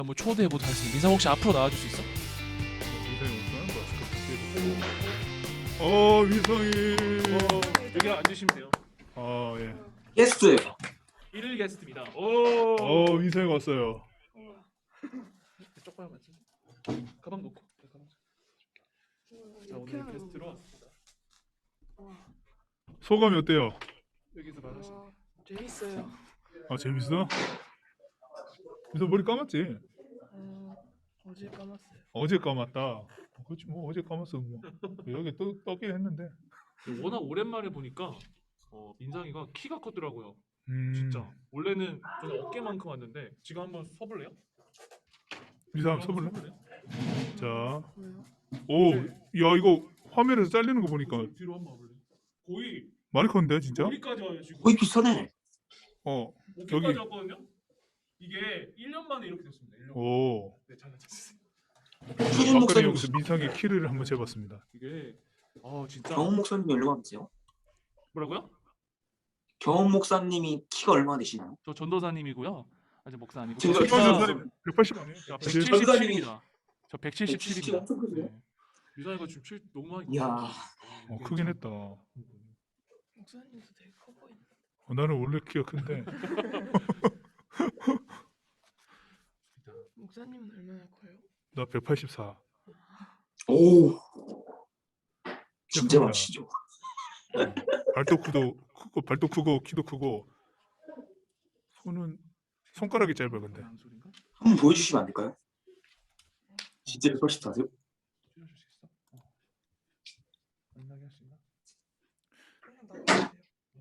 한번 초대해보도록 하겠습니다. 민상 혹시 앞으로 나와줄 수 있어? 위성이. 여기 앉으시면 돼요. 예. 게스트. 1일 게스트입니다. 위성이 왔어요. 쪽발 맞지? 가방 놓고. 자, 오늘 게스트로 왔습니다. 소감이 어때요? 여기서 말하시. 재밌어요. 재밌어? 위성 머리 감았지? 어제 감았어요. 어제 감았다. 그렇지 뭐 어제 감았어 뭐. 여기 떠긴 했는데. 워낙 오랜만에 보니까 민상이가 키가 컸더라고요. 음. 진짜. 원래는 저는 어깨만큼 왔는데 지금 한번 서볼래요? 위성 한번 서볼래? 자, 왜요? 야 이거 화면에서 잘리는 거 보니까 뒤로 한번 와볼래? 거의 많이 컸는데 진짜? 여기까지 와요 지금. 거의 비슷하네. 어깨까지 여기. 왔거든요. 이게 1년 만에 이렇게 됐습니다. 1년. 오. 네, 잘 찾으세요. 최준 아까 목사님, 여기서 민상의 키를 한번 재봤습니다. 이게 진짜 경원 목사님이 얼마 되세요? 뭐라고요? 경원 목사님이 키가 얼마 되시나요? 저 전도사님이고요. 아직 목사 아니고. 지금 저 전도사님 180 아니에요? 저 전도사님이 177입니다. 저 177 177입니다. 엄청 크세요? 유산이가 지금 너무 많이. 이야. 크긴 했다. 목사님도 되게 커 보인다. 나는 원래 키가 큰데. 목사님은 얼마나 커요? 나 184. 오. 진짜 크다. 많으시죠? 발도 크고 키도 크고 손가락이 짧아 근데. 소리인가? 한번 보여주시면 안 될까요? 진짜 184세요? 줄여줄 수 있어? 만나게 할 수 있나? 그냥 나가세요.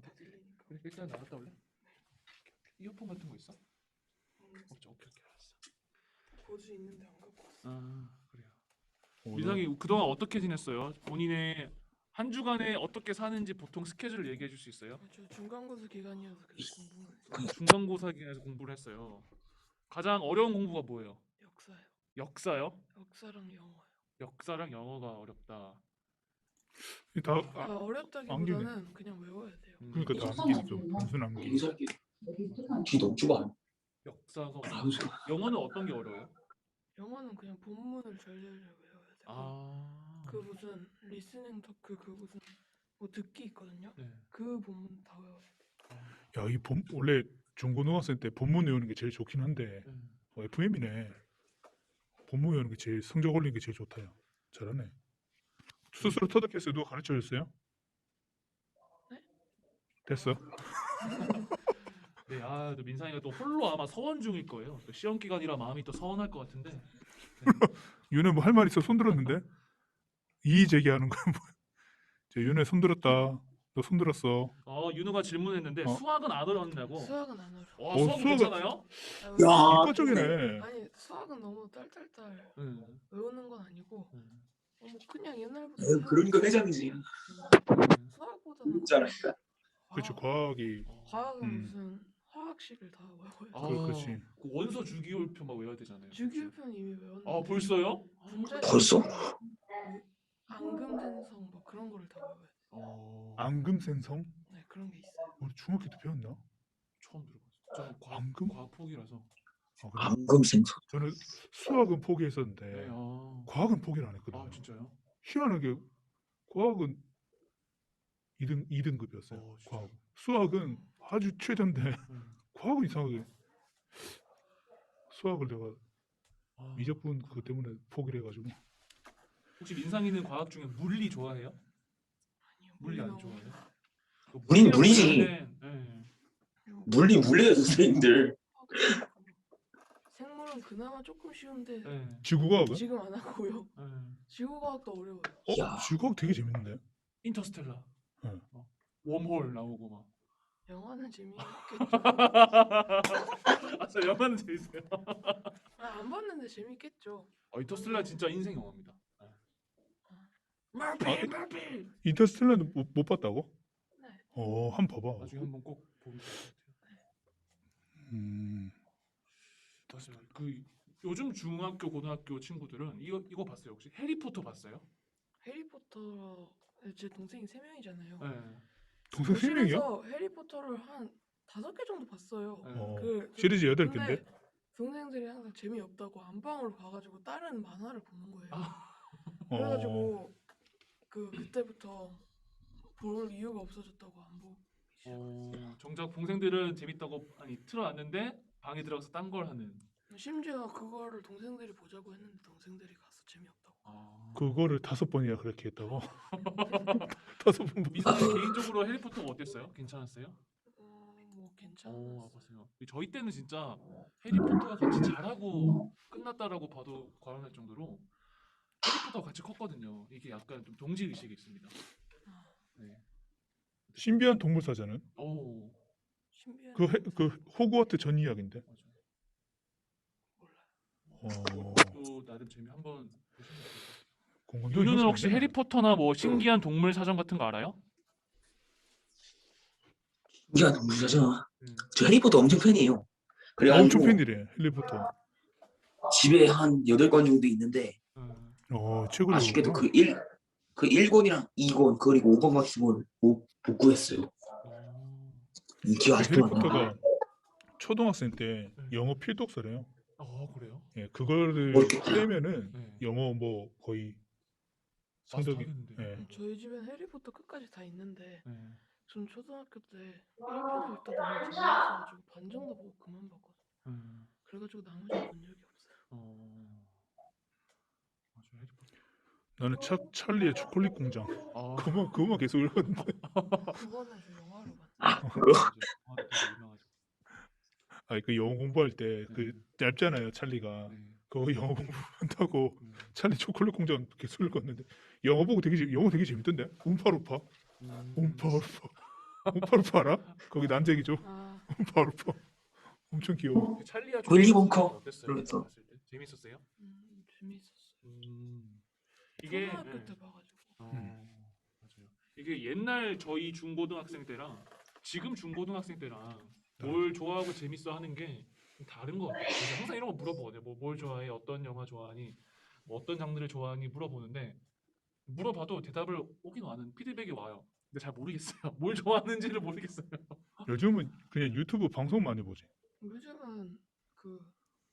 다 들리니까. 그래 일단 나갔다 올래? 이어폰 같은 거 있어? 없죠. 오케이 알았어. 보조 있는데 안 갖고 왔어. 그래요. 오, 민상이 그동안 어떻게 지냈어요? 본인의 한 주간에 어떻게 사는지 보통 스케줄을 얘기해 줄 수 있어요? 저 중간고사 기간이어서 계속 공부를 했어요. 중간고사 기간에서 공부를 했어요. 가장 어려운 공부가 뭐예요? 역사요. 역사요? 역사랑 영어요. 역사랑 영어가 어렵다. 어렵다기보다는 그냥 외워야 돼요. 그러니까 다 암기죠. 무슨 암기? 인사할게. 뒤 너무 좁아요. 역사가 아, 어렵다. 영어는 어떤 게 어려워요? 영어는 그냥 본문을 절절절 외워야 돼요. 그 무슨 리스닝 토크 그 무슨 뭐 듣기 있거든요. 네. 그 본문 다 외워야 돼요. 야, 원래 중고등학생 때 본문 외우는 게 제일 좋긴 한데 FM이네. 본문 외우는 게 제일 성적 올리는 게 제일 좋다요. 잘하네. 스스로 터득했어요? 누가 가르쳐줬어요? 네? 됐어. 네, 또 민상이가 또 홀로 아마 서원 중일 거예요. 또 시험 기간이라 마음이 또 서운할 것 같은데. 윤혜 뭐 할 말 있어? 손 들었는데? 이의 제기하는 거야 뭐. 윤혜 손 들었다. 너 손 들었어. 윤우가 질문했는데 수학은 안 어렵냐고. 수학은 안 어려워. 와, 수학 수학은- 괜찮아요? 야. 이과 쪽이네. 아니 수학은 너무 딸딸딸 응. 외우는 건 아니고 뭐 그냥 옛날부터 에휴, 그러니까 회장이지. 수학보다는 진짜라니까. 그렇지 과학이. 과학은 무슨 화학식을 다 외워야 돼. 그렇지. 그 원소 주기율표 막 외워야 되잖아요. 주기율표는 이미 외웠는데 벌써요? 문제 벌써? 앙금생성 뭐 그런 거를 다 외워야 돼. 앙금생성? 네 그런 게 있어요. 우리 중학교 때 배웠나? 처음 들어봤어요. 저는 앙금? 과학 포기라서. 그래? 앙금생성. 저는 수학은 포기했었는데 네. 과학은 포기를 안 했거든요. 진짜요? 희한하게 과학은 2등급이었어요. 진짜요? 과학. 수학은 아주 최저인데 과학은 이상하게 수학을 내가 미적분 그것 때문에 포기를 해가지고. 혹시 민상이는 과학 중에 물리 좋아해요? 아니요. 물리 안 너무 좋아해요? 물리는 물리지. 네. 물리예요 선생님들. 생물은 그나마 조금 쉬운데 네. 지구과학은? 지금 안 하고요. 네. 지구과학도 어려워요. 야. 지구과학 되게 재밌는데. 인터스텔라. 네. 웜홀 나오고 막. 영화는 재미있겠죠. 저 영화는 재밌어요. 안 봤는데 재밌겠죠. 인터스텔라 진짜 인생 영화입니다. 머피. 인터스텔라는 못 봤다고? 네. 한번 봐봐. 나중에 한번 꼭 보면 좋을 것 같아요. 맞아요. 그 요즘 중학교 고등학교 친구들은 이거 봤어요? 혹시 해리포터 봤어요? 해리포터 제 동생이 3명이잖아요. 네. 동생 3명이요? 교실에서 해리포터를 한 5개 정도 봤어요. 네. 어, 그 시리즈 근데 8개인데? 동생들이 항상 재미없다고 안방으로 가가지고 다른 만화를 보는 거예요. 어, 그래가지고 그때부터 볼 이유가 없어졌다고 안 보고 시작했어요. 정작 동생들은 재밌다고 틀어놨는데 방에 들어가서 딴 걸 하는. 심지어 그거를 동생들이 보자고 했는데 동생들이 가서 재미없다고. 그거를 5번이나 그렇게 했다고? 5번 보고. 민상이 개인적으로 해리포터가 어땠어요? 괜찮았어요? 뭐 괜찮았어요. 봤어요. 저희 때는 진짜 해리포터가 같이 자라고 끝났다라고 봐도 과언할 정도로 해리포터가 같이 컸거든요. 이게 약간 좀 동지 의식이 있습니다. 네. 신비한 동물사전은 오, 신비한 그 호그와트 전 이야기인데. 몰라요. 또 나름 재미 한번 보시면 좋을 것 같아요. 공감도 유누는 형성 안 혹시 되나? 해리포터나 뭐 신기한 동물 사전 같은 거 알아요? 신기한 동물사죠. 음. 저 해리포터 엄청 팬이에요. 아, 그래가지고 엄청 팬이래 해리포터. 집에 한 8권 정도 있는데 책으로 아쉽게도 읽었구나. 그 1권이랑 2권 그리고 5권 같은 못 구했어요. 인기가 아직도 해리포터가 많아요. 초등학생 때 영어 필독서래요. 그래요? 예, 그거를 어렵겠다. 떼면은 네. 영어 뭐 거의 성적이 마스터하겠는데요? 예. 저희 집엔 해리포터 끝까지 다 있는데 네. 전 초등학교 때 1편을 읽다 너무 재미없어가지고 반 정도 보고 그만 봤거든요. 그래가지고 나머지는 본 적이 없어요. 맞아요, 해리포터. 나는 찰리의 초콜릿 공장 그거만 계속 읽었는데. 그거는 저 영화로 봤는데. 맞아. 되게 유명하죠. 아니 그 영어 공부할 때 그 네. 짧잖아요 찰리가. 네. 그거 영어 공부한다고 음. 찰리 초콜릿 공장 계속 읽었는데 영어 보고 영어 되게 재밌던데. 움파루파 움파루파 알아? 거기 난쟁이죠. 아 움파루파 엄청 귀여워. 그 찰리와 윌리 초콜릿 원커. 공장은 어땠어요? 그러면서. 봤을 때 재밌었어요? 재밌었어요. 이게 초등학교 네. 때 봐가지고. 맞아요. 이게 옛날 저희 중고등학생 때랑 지금 중고등학생 때랑 뭘 좋아하고 재밌어 하는 게 좀 다른 것 같아요. 그래서 항상 이런 거 물어보거든요. 뭘 좋아해? 어떤 영화 좋아하니? 뭐 어떤 장르를 좋아하니? 물어보는데 물어봐도 대답을 오긴 와는 피드백이 와요. 근데 잘 모르겠어요. 뭘 좋아하는지를 모르겠어요. 요즘은 그냥 유튜브 방송 많이 보지. 요즘은 그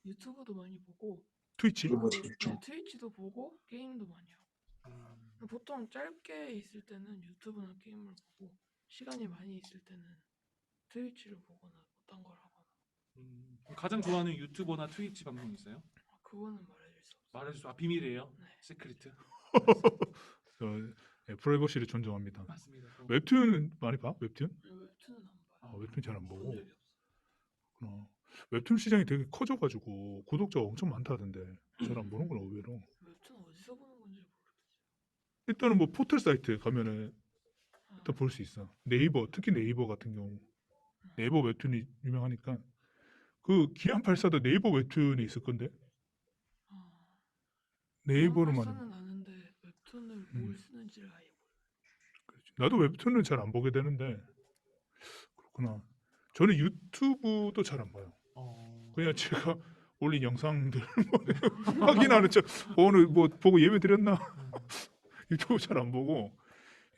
유튜브도 많이 보고 트위치. 이거 재밌죠. 네, 트위치도 보고 게임도 많이 하고. 보통 짧게 있을 때는 유튜브나 게임을 보고 시간이 많이 있을 때는 트위치를 보거나 어떤 걸 하거나. 가장 좋아하는 유튜버나 트위치 방송 있어요? 그거는 말해줄 수 없어요. 말해주세요. 비밀이에요. 네. 시크리트. 프라이버시를 존중합니다. 맞습니다. 웹툰은 많이 봐? 웹툰? 웹툰은 안 봐요. 웹툰 잘 안 본 보고. 적이 없어요. 웹툰 시장이 되게 커져가지고 구독자가 엄청 많다던데 잘 안 보는구나 의외로. 웹툰 어디서 보는 건지 모르겠어요. 일단은 뭐 포털 사이트 가면은 아, 일단 볼 수 있어. 네이버 특히 네이버 같은 경우 네이버 웹툰이 유명하니까 그 기안84도 네이버 웹툰이 있을 건데 아, 네이버로만. 기안84는 아는데 웹툰을 뭘 쓰는지를 아예 몰라요. 그렇지. 나도 웹툰은 잘 안 보게 되는데 그렇구나. 저는 유튜브도 잘 안 봐요. 그냥 제가 올린 영상들 확인하는 척 오늘 뭐 보고 예매 드렸나 유튜브 잘 안 보고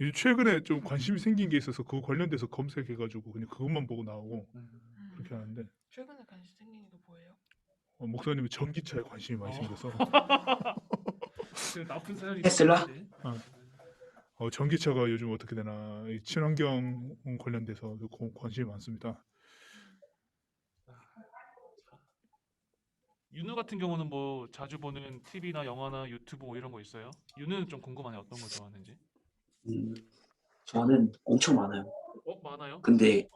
이제 최근에 좀 관심이 생긴 게 있어서 그거 관련돼서 검색해가지고 그냥 그것만 보고 나오고 그렇게 하는데 최근에 관심 생긴 게 뭐예요? 목사님은 전기차에 관심이 많이 생겨서 나쁜 사연이 테슬라? 있는데. 전기차가 요즘 어떻게 되나 이 친환경 관련돼서 관심이 많습니다. 윤우 같은 경우는 뭐 자주 보는 TV나 영화나 유튜브 뭐 이런 거 있어요? 윤우는 좀 궁금하네 어떤 거 좋아하는지. 저는 엄청 많아요. 많아요? 근데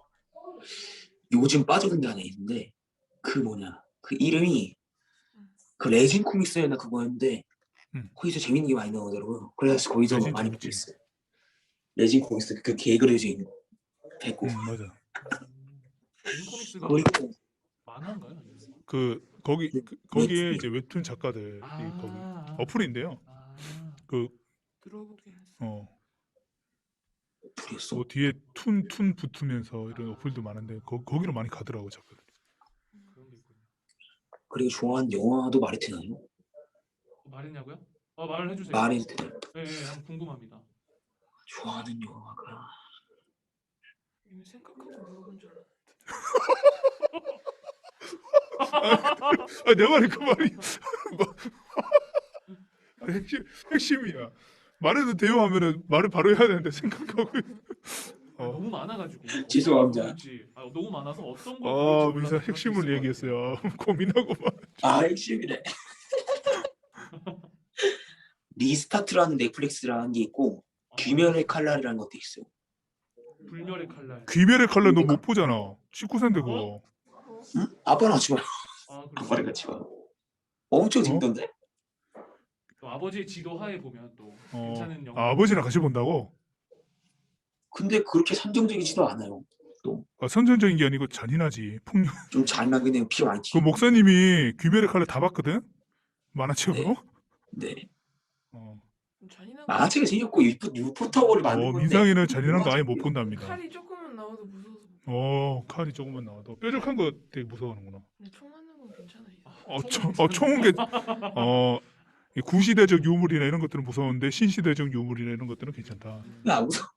요즘 빠져든 게 하나 있는데 그 뭐냐 그 이름이 그 레진 코믹스였나 그거였는데 거기서 재밌는 게 많이 나오더라고요. 그래서 거기서 레진 많이 보고 재밌지. 있어요. 레진 코믹스 그 개 그려져 있는 거 됐고 맞아. 레진 코믹스가 그리고 만화인가요? 아니면? 거기에 웹툰이요. 이제 웹툰 작가들이 거기 어플인데요. 그 들어보긴 했어요. 어플이었어. 뭐 뒤에 툰 붙으면서 이런 어플도 많은데 거기로 많이 가더라고 작가들. 그런 게 있군요. 그리고 좋아하는 영화도 말이 되나요? 말했냐고요? 말을 해주세요. 말이 되나요? 네, 한번 궁금합니다. 좋아하는 영화가 이미 생각하고 물어본 줄 알았는데. 내 말이 그 말이 뭐, 핵심이야. 말해도 돼요 하면은 말을 바로 해야 되는데 생각하고 너무 많아가지고 죄송합니다. 어떤 걸 고를지, 너무 많아서 어떤 걸 아 고를지 민서 몰라서 그럴 수 핵심을 있을 것 얘기했어요. 고민하고만. 아, 핵심이네. 리스타트라는 넷플릭스라는 게 있고 같아요. 귀멸의 칼날이라는 것도 있어요. 불멸의 칼날. 귀멸의 칼날 너 못 보잖아. 19세인데 그거. 응? 아빠랑 같이 봐. 아 아빠랑 그래요? 같이 봐. 엄청 어? 재밌던데? 또 아버지의 지도 하에 보면 또 괜찮은 영화. 아, 아버지랑 같이 본다고? 근데 그렇게 선정적이지도 않아요. 또 선정적인 게 아니고 잔인하지. 폭력. 좀 잔인하긴 해요. 피 많이 그 튀고. 목사님이 귀멸의 칼날 다 봤거든? 만화책으로? 네. 어. 잔인한 거. 만화책이 생겼고 유포터고를 만든 건데 민상이는 잔인한 거 아예 못 본답니다. 칼이 조금만 나와도 무서워서 못 봐. 칼이 조금만 나와도 뾰족한 거 되게 무서워하는구나. 근데 총 맞는 건 괜찮아. 총은 이 구시대적 유물이나 이런 것들은 무서운데 신시대적 유물이나 이런 것들은 괜찮다. 안 무서워.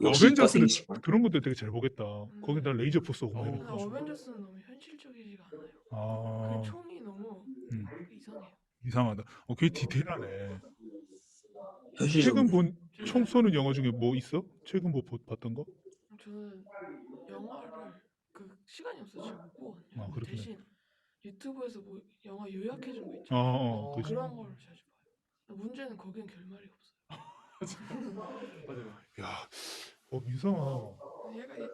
역시 어벤져스는 이과생이시구나. 그런 것들 되게 잘 보겠다. 거기다 레이저 포 쏘고 막 이런 근데 거. 어벤져스는 너무 현실적이지가 않아요. 아, 그 총이 너무 음. 이상해요. 이상하다. 그게 디테일하네. 현실적으로. 최근 본 총 쏘는 영화 중에 뭐 있어? 최근 뭐 봤던 거? 저는 영화를 그 시간이 없어서 잘 못 보거든요. 아, 그렇구나. 대신 유튜브에서 뭐 영화 요약해 준 거 있죠. 그렇지. 그런 걸 자주 봐요. 문제는 거기엔 결말이 없어요. 맞아요. 야, 민성아.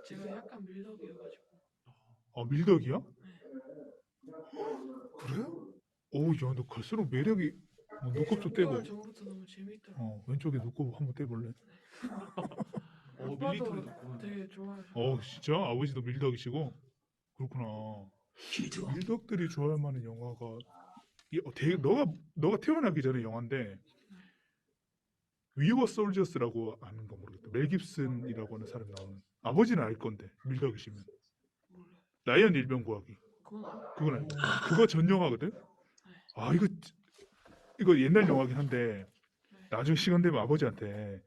제가 약간 밀덕이어가지고. 밀덕이야? 네. 그래? 야, 너 갈수록 매력이 눈곱 좀 떼고. 6개월 전부터 너무 재밌더라고요. 왼쪽에 눈곱 한번 떼볼래? 밀리터리 아빠도 덕분. 되게 좋아하셔. 진짜? 아버지도 밀덕이시고? 그렇구나. 빌드가. 밀덕들이 좋아할 만한 영화가 되게 너가 태어나기 전에 영화인데 위워 솔저스라고 아는 거 모르겠다. 멜 깁슨이라고 하는 사람이 나오는. 아버지는 알 건데 밀덕이시면. 몰라요. 라이언 일병 구하기. 그건 알아요. 그건 알고. 그거 전 영화거든. 이거 옛날 영화긴 한데 나중에 시간 되면 아버지한테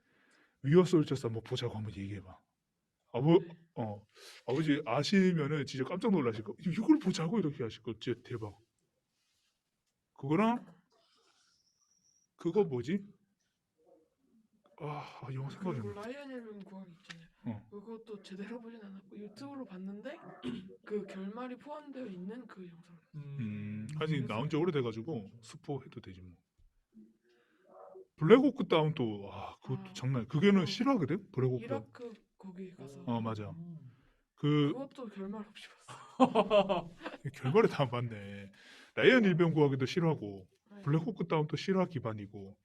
위워 솔저스 한번 보자고 한번 얘기해봐. 아버지 아시면은 진짜 깜짝 놀라실 거. 이걸 보자고 이렇게 하실 거. 진짜 대박. 그거랑 그거 뭐지? 영화 생각이 안 그리고 나. 라이언 일병 구하기 있잖아요. 그것도 제대로 보진 않았고 유튜브로 봤는데 그 결말이 포함되어 있는 그 영상을. 아직 나온 지 오래돼가지고 스포해도 되지 뭐. 블랙호크 다운도 그것도 장난. 그게는 실화거든. 블랙호크. 이라크 거기 가서. 맞아. 그것도 결말 없이 봤어. 결말에 다 맞네. 라이언 일병 구하기도 실화고 네. 블랙호크 다운도 실화 기반이고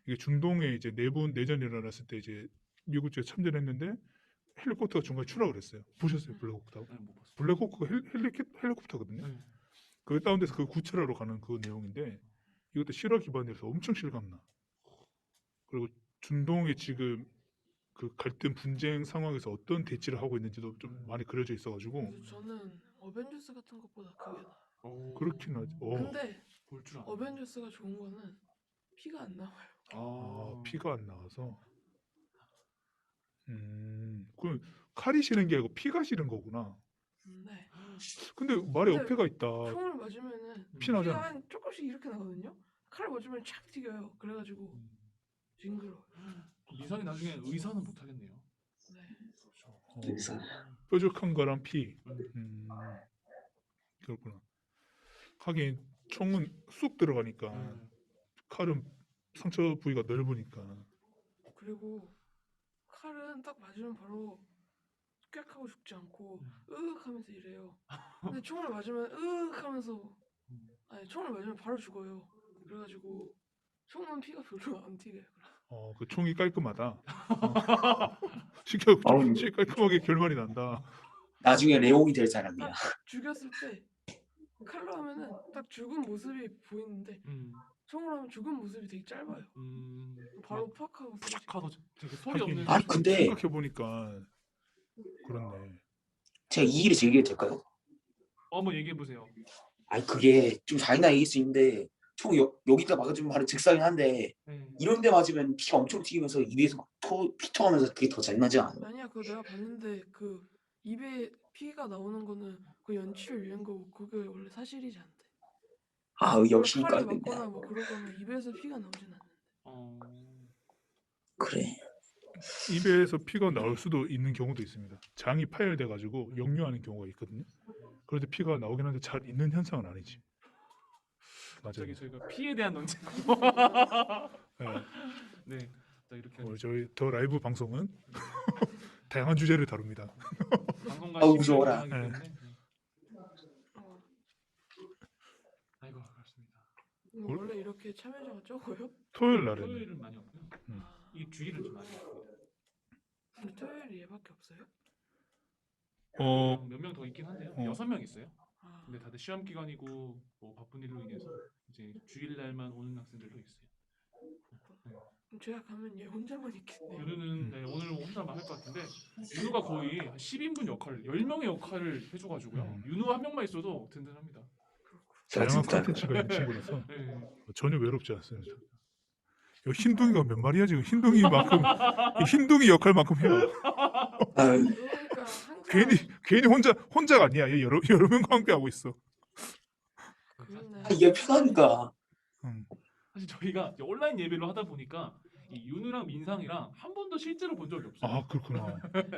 이게 중동에 이제 내전이 일어났을 때 이제 미국 쪽에 참전했는데 헬리콥터가 중간에 추락을 했어요. 보셨어요 블랙호크 다운? 네, 못 봤어요. 블랙호크가 헬리콥터거든요. 네. 그 다운돼서 그 구출하러 가는 그 내용인데 이것도 실화 기반이라서 엄청 실감나. 그리고 중동에 지금 그 갈등 분쟁 상황에서 어떤 대치를 하고 있는지도 좀 많이 그려져 있어가지고 그래서 저는 어벤져스 같은 것보다 그게 나아요. 그렇긴 하지. 근데 볼 줄 알아. 어벤져스가 좋은 거는 피가 안 나와요. 피가 안 나와서. 그럼 칼이 싫은 게 아니고 피가 싫은 거구나. 네. 근데 말에 근데 어폐가 있다. 총을 맞으면은 피 피가 나잖아. 한 조금씩 이렇게 나거든요. 칼을 맞으면 착 튀겨요. 그래가지고 징그러. 민상이 나중에 의사는 못 하겠네요. 네. 그래서 뾰족한 거랑 피. 그렇구나. 하긴 총은 쑥 들어가니까 칼은 상처 부위가 넓으니까. 그리고 칼은 딱 맞으면 바로 꽥 하고 죽지 않고 으윽 하면서 이래요. 근데 총을 맞으면 으윽 하면서 총을 맞으면 바로 죽어요. 그래가지고 총은 피가 별로 안 튀겨요. 그 총이 깔끔하다. 시켜 진짜 깔끔하게 결말이 난다. 나중에 레옹이 될 사람이야. 죽였을 때 칼로 하면은 딱 죽은 모습이 보이는데 총으로 하면 죽은 모습이 되게 짧아요. 바로 팍 하고 쓰러지고. 하고 되게 소리 하긴. 없는. 아니 근데 생각해 보니까 그렇네. 제가 이 일을 얘기해도 될까요? 한번 얘기해 보세요. 아니 그게 좀 잔인하게 얘기할 수 있는데 총 여기다 막아주면 바로 즉사긴 한데 이런 데 맞으면 피가 엄청 튀기면서 입에서 막 피 터가면서 그게 더 잔인하지 않아요? 아니야, 그거 내가 봤는데 그 입에 피가 나오는 거는 그 연치를 위한 거고 그게 원래 사실이지 않대. 아 역시 칼에 이과생이다. 맞거나 뭐 그러거나 입에서 피가 나오진 않는데. 어, 그래. 입에서 피가 나올 수도 있는 경우도 있습니다. 장이 파열돼 가지고 역류하는 경우가 있거든요. 그럴 때 피가 나오긴 하는데 잘 있는 현상은 아니지. 맞아요. 갑자기 저희가 피에 대한 논쟁. 네. 네, 자 이렇게 오늘 저희 더 라이브 방송은 다양한 주제를 다룹니다. 방송과 아우, 시비를 무서워라. 하기 네. 때문에. 어, 아이고 그렇습니다. 원래 이렇게 참여자가 적어요? 토요일 날에는 토요일은 많이 없고요. 아, 이 주일은 좀 많이 없고요. 근데 토요일이 얘밖에 없어요? 어 몇 명 더 있긴 한데요. 어. 6명 있어요. 아, 근데 다들 시험 기간이고 뭐 바쁜 일로 인해서 이제 주일날만 오는 학생들도 있어요. 그럼 제가 가면 얘 혼자만 있겠네요. 윤우는 네, 오늘 혼자만 할 것 같은데 윤우가 거의 한 10인분 역할을 10명의 역할을 해줘가지고요. 윤우 한 명만 있어도 든든합니다. 다양한 진짜. 컨텐츠가 있는 친구라서 네. 전혀 외롭지 않습니다. 요 흰둥이가 몇 마리야 지금 흰둥이만큼 이 흰둥이 역할만큼 해요. 아유, 그러니까 항상 괜히 혼자가 아니야. 얘 여러 명과 함께 하고 있어. 그러네. 이게 편하니까. 사실 저희가 이제 온라인 예배로 하다 보니까 이 윤우랑 민상이랑 한 번도 실제로 본 적이 없어요. 아 그렇구나.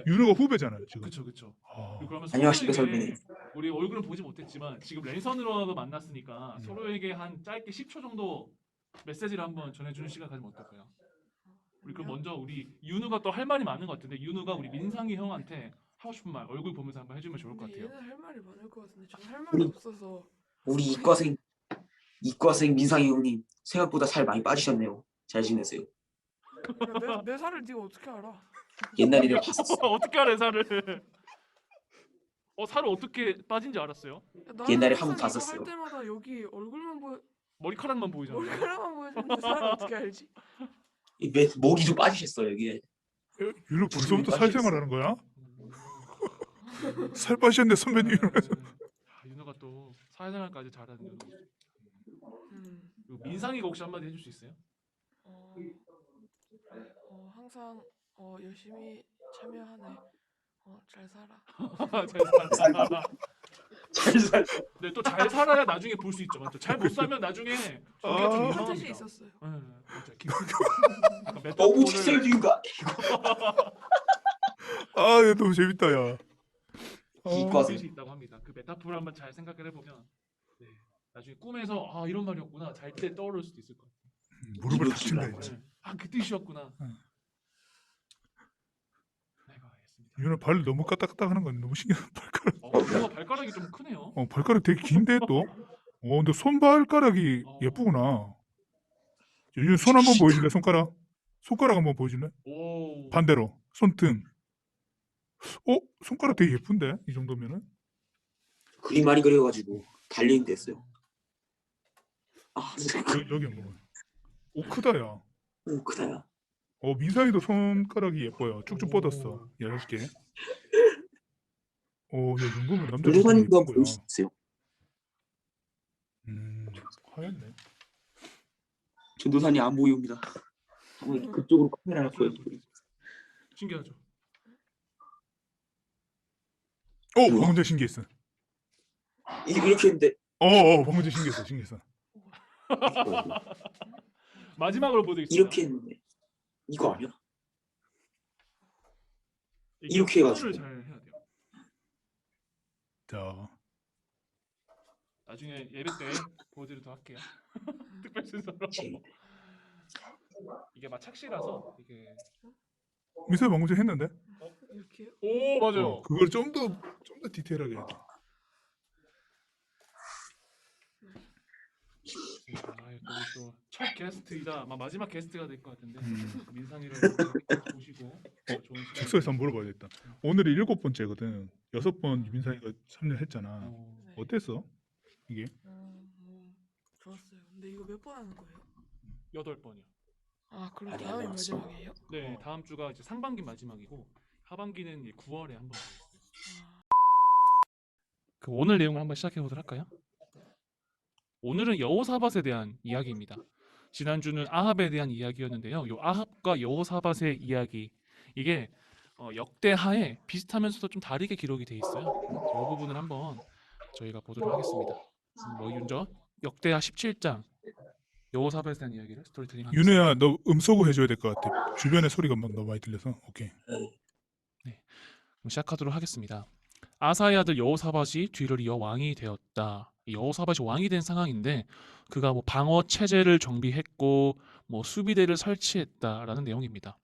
윤호가 후배잖아요 지금. 그쵸 그쵸. 아, 그러면 안녕하십니까, 서로에게 설빈이. 우리 얼굴은 보지 못했지만 지금 랜선으로 만났으니까 서로에게 한 짧게 10초 정도 메시지를 한번 전해주는 시간 가지면 어떨까요? 우리 그럼 먼저 우리 윤우가 또 할 말이 많은 것 같은데 윤우가 우리 민상이 형한테 하고 싶은 말 얼굴 보면서 한번 해주면 좋을 것 근데 같아요. 얘는 할 말이 많을 것 같은데 저는 할 말이 우리- 없어서. 우리 이과생 민상이 형님 생각보다 살 많이 빠지셨네요. 잘 지내세요. 야, 내 살을 네가 어떻게 알아? 옛날이라 봤었어. 어떻게 알아 살을? 살을 어떻게 빠진지 알았어요? 야, 나는 옛날에 항상 한번 이거 봤었어요. 할 때마다 여기 얼굴만 머리카락만 보이잖아요. 머리카락만 보여주는데 살을 어떻게 알지? 목이 좀 빠지셨어 여기. 윤호 벌써부터 빠지겠어. 사회생활하는 거야? 살 빠지셨네 선배님. 윤우가 또 사회생활까지 잘하는 윤우. 그리고 민상이가 혹시 한마디 해줄 수 있어요? 그래, 항상 열심히 참여하네. 잘 살아. 잘 살아. 잘 살. 네, 또 잘 살아야 나중에 볼 수 있죠. 맞죠? 잘 못 살면 나중에 저기가 좀 아. 이상합니다. 뜻이 있었어요. 네, 맞죠. 그러니까 너무 메타포를- 직설적인가? 아, 얘 너무 재밌다 야. 이과생. 뜻이 있다고 합니다. 그 메타포를 한번 잘 생각을 해보면 네, 나중에 꿈에서 이런 말이었구나 잘 때 떠오를 수도 있을 것 같아요. 무릎을 이거 탁 친다 지나고. 이제. 네. 그 뜻이었구나. 응. 아이고 알겠습니다. 윤호 발 너무 까딱까딱하는 건 너무 신기한 발가락. 윤호가 발가락이 좀 크네요. 발가락 되게 긴데 또. 근데 손발가락이 어. 예쁘구나. 윤호 손 한번 보여줄래 손가락? 손가락 한번 보여줄래? 오. 반대로 손등. 손가락 되게 예쁜데 이 정도면은. 그림 많이 그려가지고 달린 됐어요. 아, 여기 한번. 오 크다야. 오 크다야. 민상이도 손가락이 예뻐요. 쭉쭉 뻗었어. 10개. 야, 이 정도면 남자 조선님도 예쁜 거야. 보일 수 있어요. 하얗네. 전도사님 안 보입니다. 한번 그쪽으로 카메라를 보여드릴게요. 신기하죠. 우와. 방금 전 신기했어. 이렇게 했는데 방금 전 신기했어. 마지막으로 보여드리겠습니다. 이렇게 했는데 이거 아니야? 이게 이렇게 해가지고. 손을 잘 해야 돼요. 자, 나중에 예배 때 보여드리도록 할게요. 특별 순서로. 재밌네. 이게 막 착시라서 이게. 미소 방금 전 했는데. 이렇게요? 오 맞아요. 그걸 좀 더 디테일하게 해야 돼. 또첫 게스트이자 아마 마지막 게스트가 될 것 같은데 민상이를 보시고 좋은 시간. 책소에서 한번 물어봐야겠다. 오늘이 7번째거든. 6번 유민상이가 참여했잖아. 네. 어땠어? 이게? 좋았어요. 근데 이거 몇 번 하는 거예요? 8번이요. 아, 그럼 아니, 다음이 안 나왔어. 마지막이에요? 네, 다음 주가 이제 상반기 마지막이고 하반기는 9월에 한번. 아, 그 오늘 내용을 한번 시작해 보도록 할까요? 오늘은 여호사밧에 대한 이야기입니다. 지난주는 아합에 대한 이야기였는데요. 요 아합과 여호사밧의 이야기 이게 역대하에 비슷하면서도 좀 다르게 기록이 돼 있어요. 이 부분을 한번 저희가 보도록 하겠습니다. 먼저 역대하 17장 여호사밧에 대한 이야기를 스토리텔링 하겠습니다. 윤혜야, 너 음소거 해줘야 될 것 같아. 주변에 소리가 막 너무 많이 들려서. 오케이. 네, 그럼 시작하도록 하겠습니다. 아사의 아들 여호사밧이 뒤를 이어 왕이 되었다. 이 여호사밧이 왕이 된 상황인데 그가 뭐 방어 체제를 정비했고 뭐 수비대를 설치했다라는 내용입니다.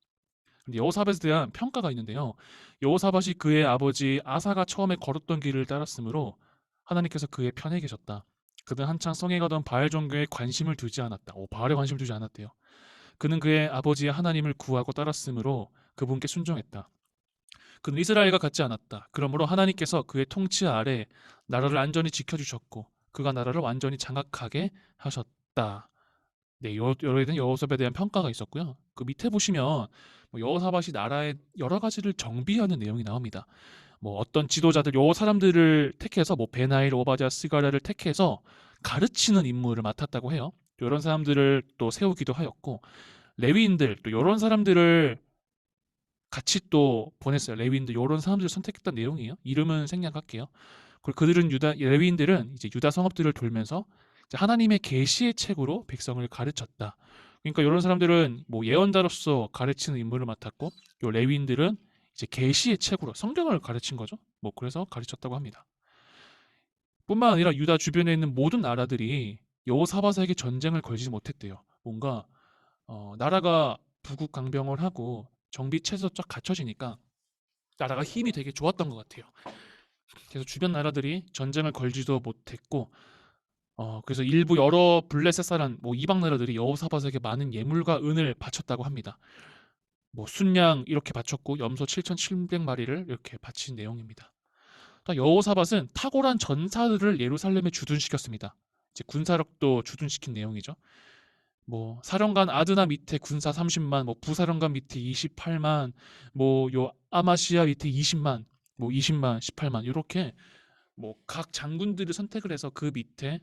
근데 여호사밧에 대한 평가가 있는데요. 여호사밧이 그의 아버지 아사가 처음에 걸었던 길을 따랐으므로 하나님께서 그의 편에 계셨다. 그는 한창 성에 가던 바알 종교에 관심을 두지 않았다. 바알에 관심을 두지 않았대요. 그는 그의 아버지의 하나님을 구하고 따랐으므로 그분께 순종했다. 그는 이스라엘과 같지 않았다. 그러므로 하나님께서 그의 통치 아래 나라를 안전히 지켜주셨고 그가 나라를 완전히 장악하게 하셨다. 네, 여러에 대한 여호사밧에 대한 평가가 있었고요. 그 밑에 보시면 뭐 여호사밧이 나라의 여러 가지를 정비하는 내용이 나옵니다. 뭐 어떤 지도자들 요 사람들을 택해서 뭐 베나일, 오바댜, 스가랴를 택해서 가르치는 임무를 맡았다고 해요. 이런 사람들을 또 세우기도 하였고 레위인들 또 이런 사람들을 같이 또 보냈어요. 레위인들 이런 사람들을 선택했던 내용이에요. 이름은 생략할게요. 그리고 그들은 레위인들은 이제 유다 성읍들을 돌면서 이제 하나님의 계시의 책으로 백성을 가르쳤다. 그러니까 이런 사람들은 뭐 예언자로서 가르치는 임무를 맡았고, 요 레위인들은 이제 계시의 책으로 성경을 가르친 거죠. 뭐 그래서 가르쳤다고 합니다. 뿐만 아니라 유다 주변에 있는 모든 나라들이 여호사밧에게 전쟁을 걸지 못했대요. 뭔가 나라가 부국강병을 하고 정비 체제도 쫙 갖춰지니까 나라가 힘이 되게 좋았던 것 같아요. 그래서 주변 나라들이 전쟁을 걸지도 못했고 그래서 일부 여러 블레셋 사람 뭐 이방 나라들이 여호사밧에게 많은 예물과 은을 바쳤다고 합니다. 뭐 순양 이렇게 바쳤고 염소 7,700마리를 이렇게 바친 내용입니다. 여호사밧은 탁월한 전사들을 예루살렘에 주둔시켰습니다. 이제 군사력도 주둔시킨 내용이죠. 뭐 사령관 아드나 밑에 군사 30만, 뭐 부사령관 밑에 28만, 뭐 요 아마시아 밑에 20만, 뭐 20만, 18만 이렇게 뭐 각 장군들을 선택을 해서 그 밑에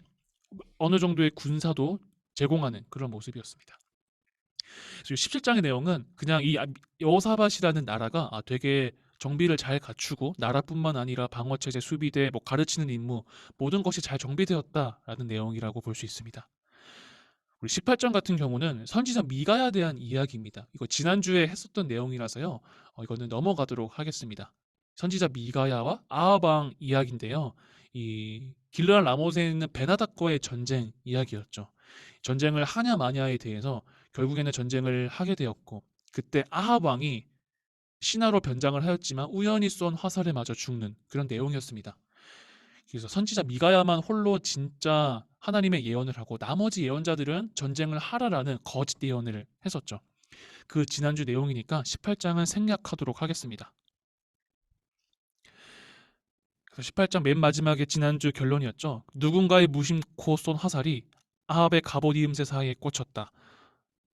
어느 정도의 군사도 제공하는 그런 모습이었습니다. 그래서 17장의 내용은 그냥 이 여호사밧이라는 나라가 되게 정비를 잘 갖추고 나라뿐만 아니라 방어체제, 수비대, 뭐 가르치는 임무 모든 것이 잘 정비되었다라는 내용이라고 볼 수 있습니다. 우리 18장 같은 경우는 선지자 미가야에 대한 이야기입니다. 이거 지난주에 했었던 내용이라서요. 이거는 넘어가도록 하겠습니다. 선지자 미가야와 아합 왕 이야기인데요. 이 길르앗 라못에 있는 베나닥과의 전쟁 이야기였죠. 전쟁을 하냐 마냐에 대해서 결국에는 전쟁을 하게 되었고 그때 아합 왕이 신하로 변장을 하였지만 우연히 쏜 화살에 맞아 죽는 그런 내용이었습니다. 그래서 선지자 미가야만 홀로 진짜 하나님의 예언을 하고 나머지 예언자들은 전쟁을 하라라는 거짓 예언을 했었죠. 그 지난주 내용이니까 18장은 생략하도록 하겠습니다. 그래서 18장 맨 마지막에 지난주 결론이었죠. 누군가의 무심코 쏜 화살이 아합의 갑옷 이음새 사이에 꽂혔다.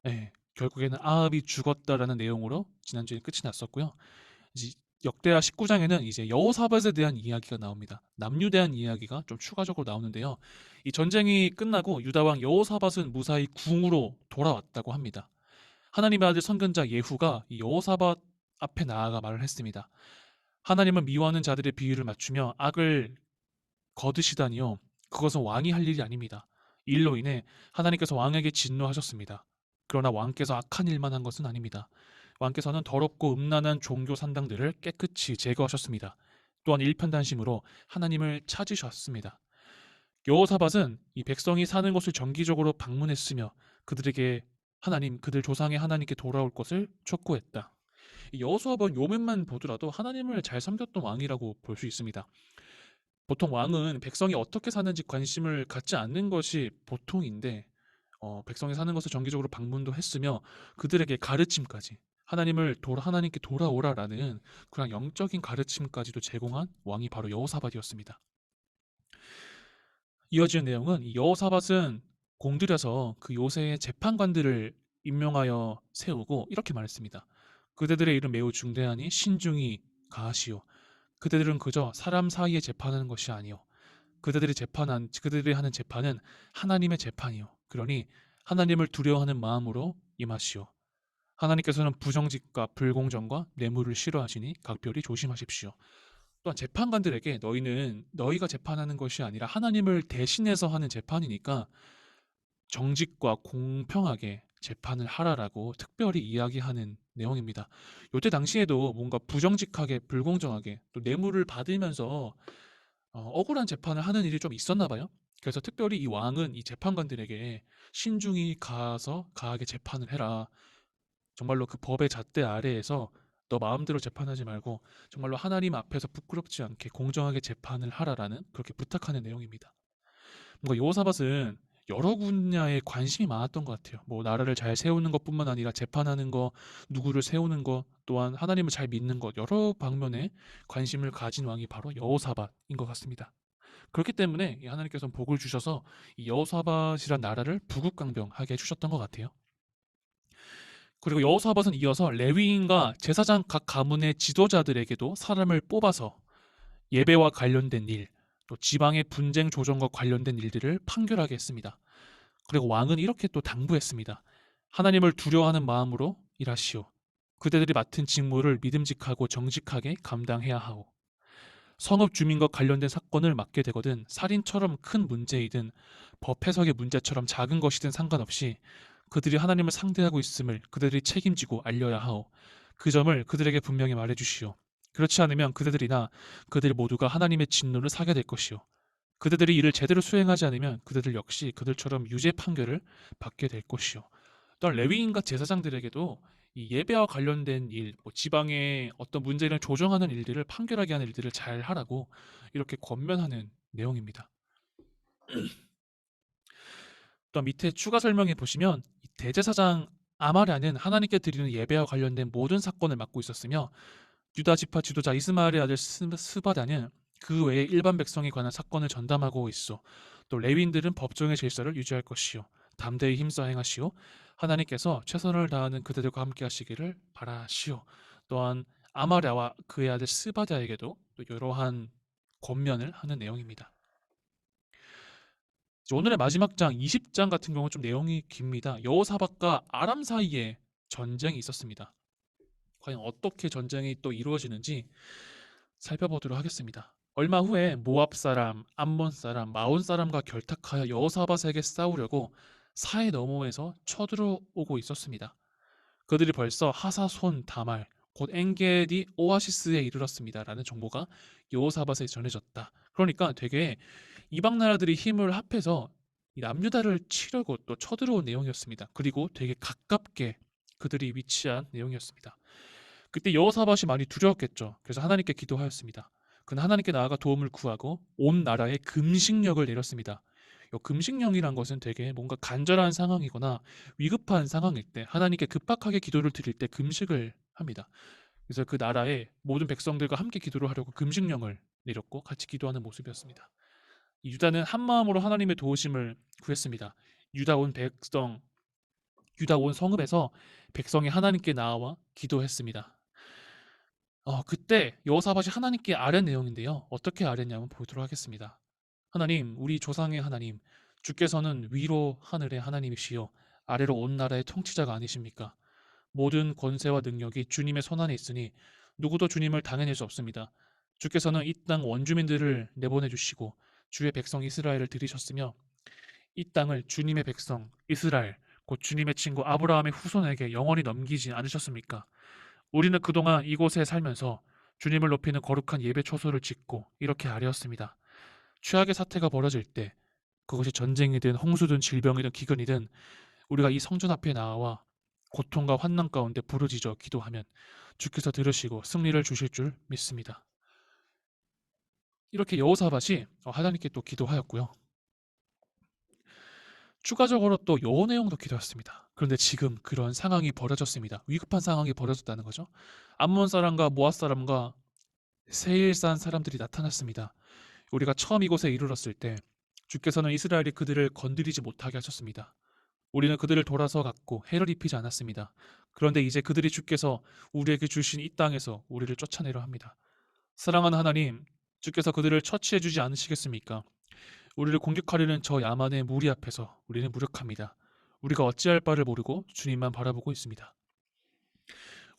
네, 결국에는 아합이 죽었다라는 내용으로 지난주에 끝이 났었고요. 이제 역대하 19장에는 이제 여호사밧에 대한 이야기가 나옵니다. 남유에 대한 이야기가 좀 추가적으로 나오는데요. 이 전쟁이 끝나고 유다 왕 여호사밧은 무사히 궁으로 돌아왔다고 합니다. 하나님의 아들 선견자 예후가 이 여호사밧 앞에 나아가 말을 했습니다. 하나님을 미워하는 자들의 비유를 맞추며 악을 거두시다니요. 그것은 왕이 할 일이 아닙니다. 이 일로 인해 하나님께서 왕에게 진노하셨습니다. 그러나 왕께서 악한 일만 한 것은 아닙니다. 왕께서는 더럽고 음란한 종교 산당들을 깨끗이 제거하셨습니다. 또한 일편단심으로 하나님을 찾으셨습니다. 여호사밧은 이 백성이 사는 곳을 정기적으로 방문했으며 그들에게 그들 조상의 하나님께 돌아올 것을 촉구했다. 여호사밧은 요면만 보더라도 하나님을 잘 섬겼던 왕이라고 볼 수 있습니다. 보통 왕은 백성이 어떻게 사는지 관심을 갖지 않는 것이 보통인데 백성이 사는 것을 정기적으로 방문도 했으며 그들에게 가르침까지 하나님께 돌아오라라는 그런 영적인 가르침까지도 제공한 왕이 바로 여호사밧이었습니다. 이어지는 내용은 이 여호사밧은 공들여서 그 요새의 재판관들을 임명하여 세우고 이렇게 말했습니다. 그대들의 일은 매우 중대하니 신중히 가하시오. 그대들은 그저 사람 사이에 재판하는 것이 아니오. 그대들이 하는 재판은 하나님의 재판이요. 그러니 하나님을 두려워하는 마음으로 임하시오. 하나님께서는 부정직과 불공정과 뇌물을 싫어하시니 각별히 조심하십시오. 또한 재판관들에게 너희는 너희가 재판하는 것이 아니라 하나님을 대신해서 하는 재판이니까 정직과 공평하게 재판을 하라라고 특별히 이야기하는 내용입니다. 요때 당시에도 뭔가 부정직하게 불공정하게 또 뇌물을 받으면서 억울한 재판을 하는 일이 좀 있었나 봐요. 그래서 특별히 이 왕은 이 재판관들에게 신중히 가서 가하게 재판을 해라. 정말로 그 법의 잣대 아래에서 너 마음대로 재판하지 말고 정말로 하나님 앞에서 부끄럽지 않게 공정하게 재판을 하라라는 그렇게 부탁하는 내용입니다. 뭔가 여호사밧은 여러 분야에 관심이 많았던 것 같아요. 뭐 나라를 잘 세우는 것뿐만 아니라 재판하는 거, 누구를 세우는 것, 또한 하나님을 잘 믿는 것 여러 방면에 관심을 가진 왕이 바로 여호사밧인 것 같습니다. 그렇기 때문에 이 하나님께서는 복을 주셔서 이 여호사밧이란 나라를 부국강병하게 해주셨던 것 같아요. 그리고 여호사밧은 이어서 레위인과 제사장 각 가문의 지도자들에게도 사람을 뽑아서 예배와 관련된 일, 또 지방의 분쟁 조정과 관련된 일들을 판결하게 했습니다. 그리고 왕은 이렇게 또 당부했습니다. 하나님을 두려워하는 마음으로 일하시오. 그대들이 맡은 직무를 믿음직하고 정직하게 감당해야 하오. 성읍 주민과 관련된 사건을 맡게 되거든 살인처럼 큰 문제이든 법 해석의 문제처럼 작은 것이든 상관없이 그들이 하나님을 상대하고 있음을 그들이 책임지고 알려야 하오. 그 점을 그들에게 분명히 말해주시오. 그렇지 않으면 그들이나 그들 모두가 하나님의 진노를 사게 될 것이오. 그들이 이를 제대로 수행하지 않으면 그들 역시 그들처럼 유죄 판결을 받게 될 것이오. 또한 레위인과 제사장들에게도 이 예배와 관련된 일, 뭐 지방의 어떤 문제를 조정하는 일들을 판결하게 하는 일들을 잘 하라고 이렇게 권면하는 내용입니다. 또 밑에 추가 설명해 보시면 이 대제사장 아마랴는 하나님께 드리는 예배와 관련된 모든 사건을 맡고 있었으며 유다 지파 지도자 이스마엘의 아들 스바다는 그 외에 일반 백성에 관한 사건을 전담하고 있어. 또 레위인들은 법정의 질서를 유지할 것이요 담대히 힘써 행하시오. 하나님께서 최선을 다하는 그대들과 함께 하시기를 바라시오. 또한 아마랴와 그의 아들 스바다에게도 또 이러한 권면을 하는 내용입니다. 이제 오늘의 마지막 장 20장 같은 경우는 좀 내용이 깁니다. 여호사밧과 아람 사이에 전쟁이 있었습니다. 과연 어떻게 전쟁이 또 이루어지는지 살펴보도록 하겠습니다. 얼마 후에 모압 사람, 암몬 사람, 마온 사람과 결탁하여 여호사밧에게 싸우려고 사해 너머에서 쳐들어오고 있었습니다. 그들이 벌써 하사손 다말 곧 엔게디 오아시스에 이르렀습니다라는 정보가 여호사밧에 전해졌다. 그러니까 되게 이방 나라들이 힘을 합해서 이 남유다를 치려고 또 쳐들어온 내용이었습니다. 그리고 되게 가깝게 그들이 위치한 내용이었습니다. 그때 여호사밧이 많이 두려웠겠죠. 그래서 하나님께 기도하였습니다. 그는 하나님께 나아가 도움을 구하고 온 나라에 금식령을 내렸습니다. 이 금식령이란 것은 되게 뭔가 간절한 상황이거나 위급한 상황일 때 하나님께 급박하게 기도를 드릴 때 금식을 합니다. 그래서 그 나라의 모든 백성들과 함께 기도를 하려고 금식령을 내렸고 같이 기도하는 모습이었습니다. 유다는 한 마음으로 하나님의 도우심을 구했습니다. 유다 온 성읍에서 백성이 하나님께 나와 기도했습니다. 그때 여호사밧이 하나님께 아뢰는 내용인데요. 어떻게 아뢰냐면 보도록 하겠습니다. 하나님, 우리 조상의 하나님, 주께서는 위로 하늘의 하나님이시요 아래로 온 나라의 통치자가 아니십니까? 모든 권세와 능력이 주님의 손안에 있으니 누구도 주님을 당해낼 수 없습니다. 주께서는 이 땅 원주민들을 내보내 주시고 주의 백성 이스라엘을 들이셨으며 이 땅을 주님의 백성 이스라엘 곧 주님의 친구 아브라함의 후손에게 영원히 넘기지 않으셨습니까? 우리는 그동안 이곳에 살면서 주님을 높이는 거룩한 예배 초소를 짓고 이렇게 아뢰었습니다. 최악의 사태가 벌어질 때 그것이 전쟁이든 홍수든 질병이든 기근이든 우리가 이 성전 앞에 나와 고통과 환난 가운데 부르짖어 기도하면 주께서 들으시고 승리를 주실 줄 믿습니다. 이렇게 여호사밧이 하나님께 또 기도하였고요. 추가적으로 또 요 내용도 기도했습니다. 그런데 지금 그런 상황이 벌어졌습니다. 위급한 상황이 벌어졌다는 거죠. 암몬 사람과 모압 사람과 세일산 사람들이 나타났습니다. 우리가 처음 이곳에 이르렀을 때 주께서는 이스라엘이 그들을 건드리지 못하게 하셨습니다. 우리는 그들을 돌아서 갔고 해를 입히지 않았습니다. 그런데 이제 그들이 주께서 우리에게 주신 이 땅에서 우리를 쫓아내려 합니다. 사랑하는 하나님, 주께서 그들을 처치해 주지 않으시겠습니까? 우리를 공격하려는 저 야만의 무리 앞에서 우리는 무력합니다. 우리가 어찌할 바를 모르고 주님만 바라보고 있습니다.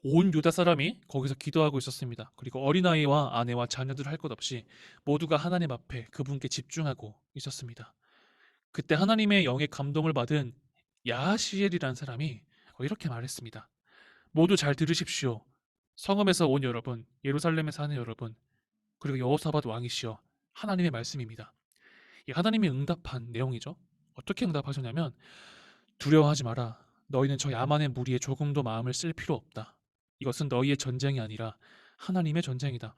온 유다 사람이 거기서 기도하고 있었습니다. 그리고 어린아이와 아내와 자녀들 할 것 없이 모두가 하나님 앞에 그분께 집중하고 있었습니다. 그때 하나님의 영의 감동을 받은 야하시엘이라는 사람이 이렇게 말했습니다. 모두 잘 들으십시오. 성읍에서 온 여러분, 예루살렘에 사는 여러분, 그리고 여호사밧 왕이시여, 하나님의 말씀입니다. 이 하나님이 응답한 내용이죠. 어떻게 응답하셨냐면 두려워하지 마라. 너희는 저 야만의 무리에 조금도 마음을 쓸 필요 없다. 이것은 너희의 전쟁이 아니라 하나님의 전쟁이다.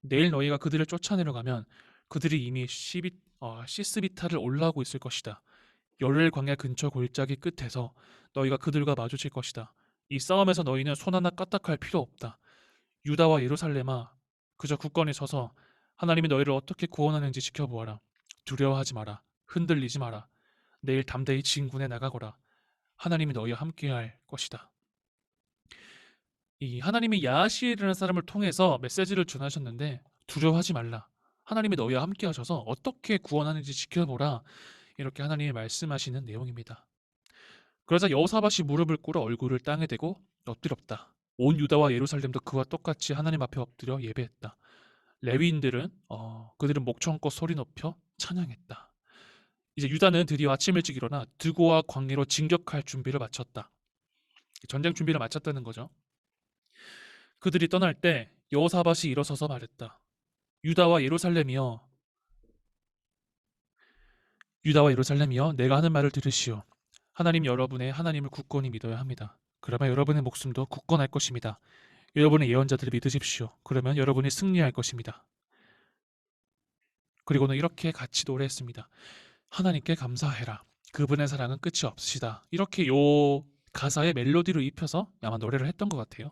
내일 너희가 그들을 쫓아내려 가면 그들이 이미 시스비타를 올라오고 있을 것이다. 열엘 광야 근처 골짜기 끝에서 너희가 그들과 마주칠 것이다. 이 싸움에서 너희는 손 하나 까딱할 필요 없다. 유다와 예루살렘아, 그저 굳건히 서서 하나님이 너희를 어떻게 구원하는지 지켜보아라. 두려워하지 마라. 흔들리지 마라. 내일 담대히 진군에 나가거라. 하나님이 너희와 함께할 것이다. 이 하나님이 야하시엘이라는 사람을 통해서 메시지를 전하셨는데 두려워하지 말라. 하나님이 너희와 함께하셔서 어떻게 구원하는지 지켜보라. 이렇게 하나님이 말씀하시는 내용입니다. 그러자 여호사밧이 무릎을 꿇어 얼굴을 땅에 대고 엎드렸다. 온 유다와 예루살렘도 그와 똑같이 하나님 앞에 엎드려 예배했다. 레위인들은 그들은 목청껏 소리 높여 찬양했다. 이제 유다는 드디어 아침 일찍 일어나 드고와 광야로 진격할 준비를 마쳤다. 전쟁 준비를 마쳤다는 거죠. 그들이 떠날 때 여호사밧이 일어서서 말했다. 유다와 예루살렘이여, 내가 하는 말을 들으시오. 하나님 여러분의 하나님을 굳건히 믿어야 합니다. 그러면 여러분의 목숨도 굳건할 것입니다. 여러분의 예언자들을 믿으십시오. 그러면 여러분이 승리할 것입니다. 그리고는 이렇게 같이 노래했습니다. 하나님께 감사해라. 그분의 사랑은 끝이 없으시다. 이렇게 요 가사에 멜로디를 입혀서 아마 노래를 했던 것 같아요.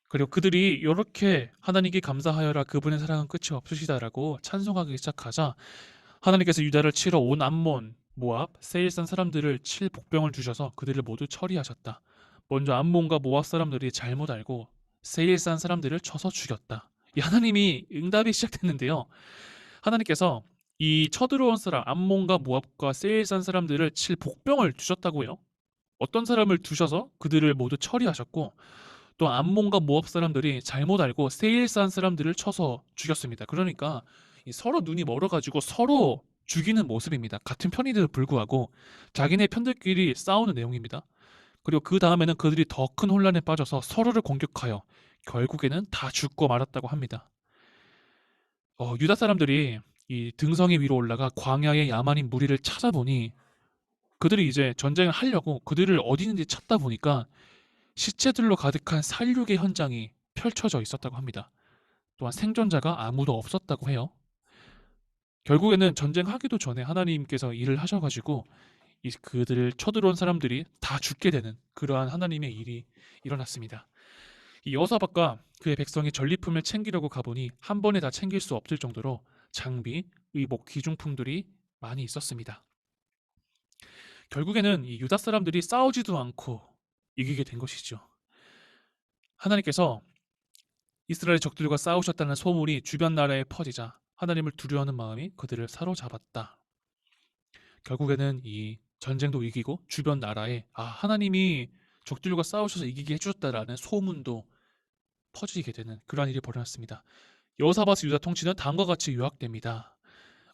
그리고 그들이 이렇게 하나님께 감사하여라. 그분의 사랑은 끝이 없으시다라고 찬송하기 시작하자 하나님께서 유다를 치러 온 암몬, 모압, 세일산 사람들을 칠 복병을 주셔서 그들을 모두 처리하셨다. 먼저 암몬과 모압 사람들이 잘못 알고 세일산 사람들을 쳐서 죽였다. 이 하나님이 응답이 시작됐는데요. 하나님께서 이 쳐들어온 사람 암몬과 모압과 세일산 사람들을 칠 복병을 주셨다고요. 어떤 사람을 두셔서 그들을 모두 처리하셨고 또 암몬과 모압 사람들이 잘못 알고 세일산 사람들을 쳐서 죽였습니다. 그러니까 서로 눈이 멀어가지고 서로 죽이는 모습입니다. 같은 편인데도 불구하고 자기네 편들끼리 싸우는 내용입니다. 그리고 그 다음에는 그들이 더 큰 혼란에 빠져서 서로를 공격하여 결국에는 다 죽고 말았다고 합니다. 유다 사람들이 이 등성이 위로 올라가 광야의 야만인 무리를 찾아보니 그들이 이제 전쟁을 하려고 그들을 어디 있는지 찾다 보니까 시체들로 가득한 살육의 현장이 펼쳐져 있었다고 합니다. 또한 생존자가 아무도 없었다고 해요. 결국에는 전쟁하기도 전에 하나님께서 일을 하셔가지고 그들을 쳐들어온 사람들이 다 죽게 되는 그러한 하나님의 일이 일어났습니다. 이 여호사밧과 그의 백성이 전리품을 챙기려고 가보니 한 번에 다 챙길 수 없을 정도로 장비, 의복, 귀중품들이 많이 있었습니다. 결국에는 이 유다 사람들이 싸우지도 않고 이기게 된 것이죠. 하나님께서 이스라엘 적들과 싸우셨다는 소문이 주변 나라에 퍼지자 하나님을 두려워하는 마음이 그들을 사로잡았다. 결국에는 이 전쟁도 이기고 주변 나라에 하나님이 적들과 싸우셔서 이기게 해주셨다라는 소문도 퍼지게 되는 그러한 일이 벌어졌습니다. 여호사밧의 유다 통치는 다음과 같이 요약됩니다.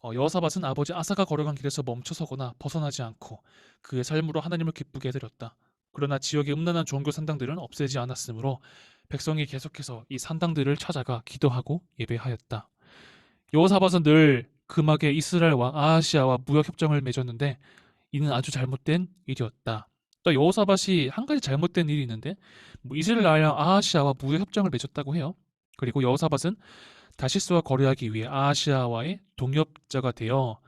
여호사밧은 아버지 아사가 걸어간 길에서 멈춰서거나 벗어나지 않고 그의 삶으로 하나님을 기쁘게 해드렸다. 그러나 지역의 음란한 종교 산당들은 없애지 않았으므로 백성이 계속해서 이 산당들을 찾아가 기도하고 예배하였다. 여호사밧은 늘 금하게 이스라엘 왕 아하시아와 무역 협정을 맺었는데 이는 아주 잘못된 일이었다. 또 여호사밧이 한 가지 잘못된 일이 있는데 이스라엘 왕 아하시아와 무역 협정을 맺었다고 해요. 그리고 여호사밧은 다시스와 거래하기 위해 아하시아와의 동역자가 되어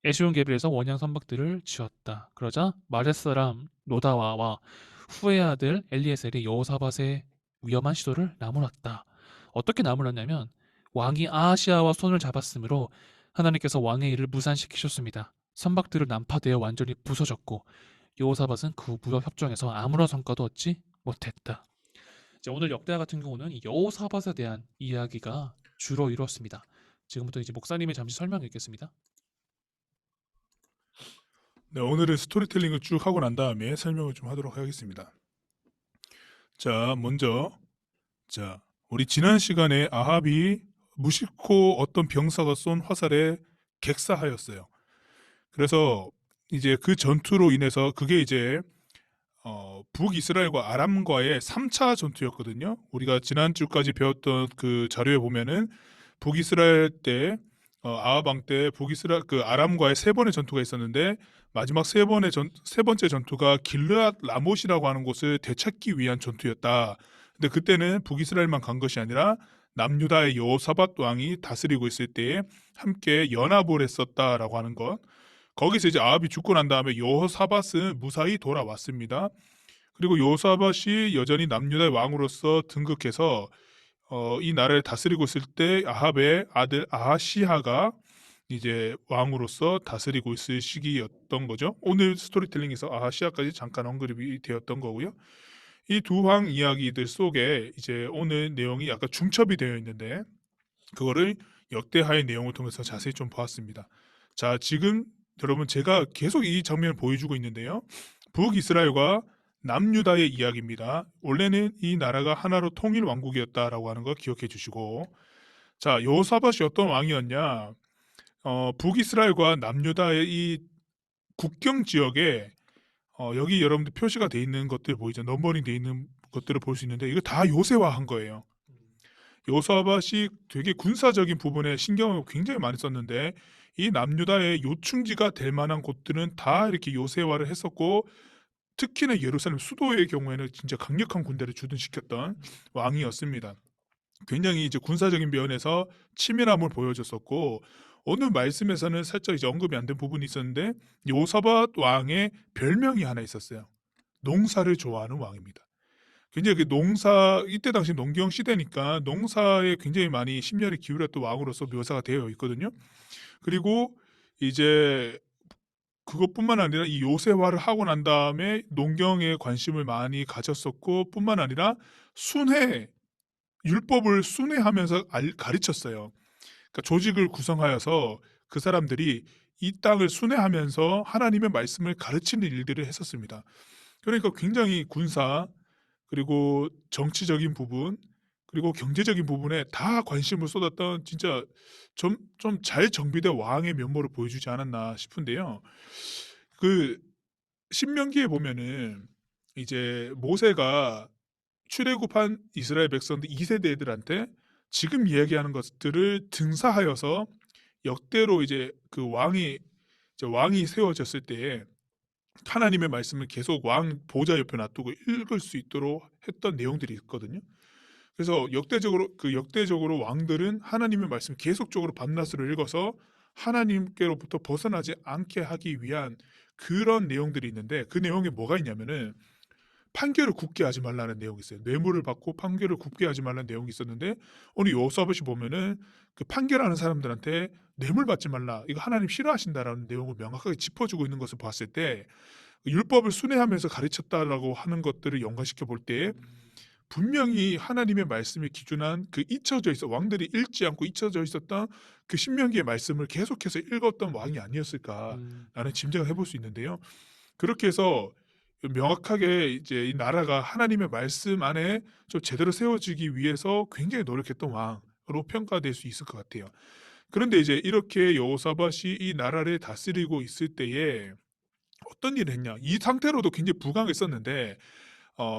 에시온 게빌에서 원형 선박들을 지었다. 그러자 마렛 사람 노다와와 후의 아들 엘리에셀이 여호사밧의 위험한 시도를 나무랐다. 어떻게 나무랐냐면 왕이 아하시아와 손을 잡았으므로 하나님께서 왕의 일을 무산시키셨습니다. 선박들은 난파되어 완전히 부서졌고 여호사밧은 그 무역 협정에서 아무런 성과도 얻지 못했다. 이제 오늘 역대하 같은 경우는 이 여호사밧에 대한 이야기가 주로 이루었습니다. 지금부터 이제 목사님이 잠시 설명 읽겠습니다. 네, 오늘은 스토리텔링을 쭉 하고 난 다음에 설명을 좀 하도록 하겠습니다. 자, 먼저 자, 우리 지난 시간에 아합이 무심코 어떤 병사가 쏜 화살에 객사하였어요. 그래서 이제 그 전투로 인해서 그게 이제 북이스라엘과 아람과의 3차 전투였거든요. 우리가 지난주까지 배웠던 그 자료에 보면은 북이스라엘 때 아합 왕 때 북이스라엘 그 아람과의 세 번의 전투가 있었는데 마지막 세 번째 전투가 길르앗 라못이라고 하는 곳을 되찾기 위한 전투였다. 근데 그때는 북이스라엘만 간 것이 아니라 남유다의 여호사밧 왕이 다스리고 있을 때에 함께 연합을 했었다라고 하는 것. 거기서 이제 아합이 죽고 난 다음에 여호사밧은 무사히 돌아왔습니다. 그리고 여호사밧이 여전히 남유다의 왕으로서 등극해서 이 나라를 다스리고 있을 때 아합의 아들 아하시야가 이제 왕으로서 다스리고 있을 시기였던 거죠. 오늘 스토리텔링에서 아하시야까지 잠깐 언급이 되었던 거고요. 이 두 왕 이야기들 속에 이제 오늘 내용이 약간 중첩이 되어 있는데 그거를 역대하의 내용을 통해서 자세히 좀 보았습니다. 자, 지금 여러분 제가 계속 이 장면을 보여주고 있는데요. 북이스라엘과 남유다의 이야기입니다. 원래는 이 나라가 하나로 통일 왕국이었다라고 하는 거 기억해 주시고, 자, 여호사밧이 어떤 왕이었냐? 북이스라엘과 남유다의 이 국경 지역에 여기 여러분들 표시가 돼 있는 것들 보이죠? 넘버링 돼 있는 것들을 볼 수 있는데 이거 다 요새화한 거예요. 여호사밧이 되게 군사적인 부분에 신경을 굉장히 많이 썼는데 이 남유다의 요충지가 될 만한 곳들은 다 이렇게 요새화를 했었고 특히나 예루살렘 수도의 경우에는 진짜 강력한 군대를 주둔시켰던 왕이었습니다. 굉장히 이제 군사적인 면에서 치밀함을 보여줬었고 오늘 말씀에서는 살짝 이제 언급이 안 된 부분이 있었는데 요사밧 왕의 별명이 하나 있었어요. 농사를 좋아하는 왕입니다. 굉장히 그 농사 이때 당시 농경 시대니까 농사에 굉장히 많이 심혈을 기울였던 왕으로서 묘사가 되어 있거든요. 그리고 이제 그것뿐만 아니라 이 요새화를 하고 난 다음에 농경에 관심을 많이 가졌었고 뿐만 아니라 순회 율법을 순회하면서 가르쳤어요. 그러니까 조직을 구성하여서 그 사람들이 이 땅을 순회하면서 하나님의 말씀을 가르치는 일들을 했었습니다. 그러니까 굉장히 군사 그리고 정치적인 부분 그리고 경제적인 부분에 다 관심을 쏟았던 진짜 좀 잘 정비된 왕의 면모를 보여주지 않았나 싶은데요. 그 신명기에 보면은 이제 모세가 출애굽한 이스라엘 백성들 2세대들한테 지금 이야기하는 것들을 등사하여서 역대로 이제 그 왕이 세워졌을 때에 하나님의 말씀을 계속 왕 보좌 옆에 놔두고 읽을 수 있도록 했던 내용들이 있거든요. 그래서 역대적으로 왕들은 하나님의 말씀을 계속적으로 밤낮으로 읽어서 하나님께로부터 벗어나지 않게 하기 위한 그런 내용들이 있는데 그 내용에 뭐가 있냐면은 판결을 굽게 하지 말라는 내용이 있어요. 뇌물을 받고 판결을 굽게 하지 말라는 내용이 있었는데 오늘 여호사밧이 보면은 그 판결하는 사람들한테 뇌물 받지 말라. 이거 하나님 싫어하신다라는 내용을 명확하게 짚어주고 있는 것을 봤을 때 율법을 순회하면서 가르쳤다라고 하는 것들을 연관시켜 볼 때 분명히 하나님의 말씀에 기준한 그 잊혀져 있어 왕들이 읽지 않고 잊혀져 있었던 그 신명기의 말씀을 계속해서 읽었던 왕이 아니었을까라는 짐작을 해볼 수 있는데요. 그렇게 해서 명확하게 이제 이 나라가 하나님의 말씀 안에 좀 제대로 세워지기 위해서 굉장히 노력했던 왕으로 평가될 수 있을 것 같아요. 그런데 이제 이렇게 여호사밧이 이 나라를 다스리고 있을 때에 어떤 일을 했냐? 이 상태로도 굉장히 부강했었는데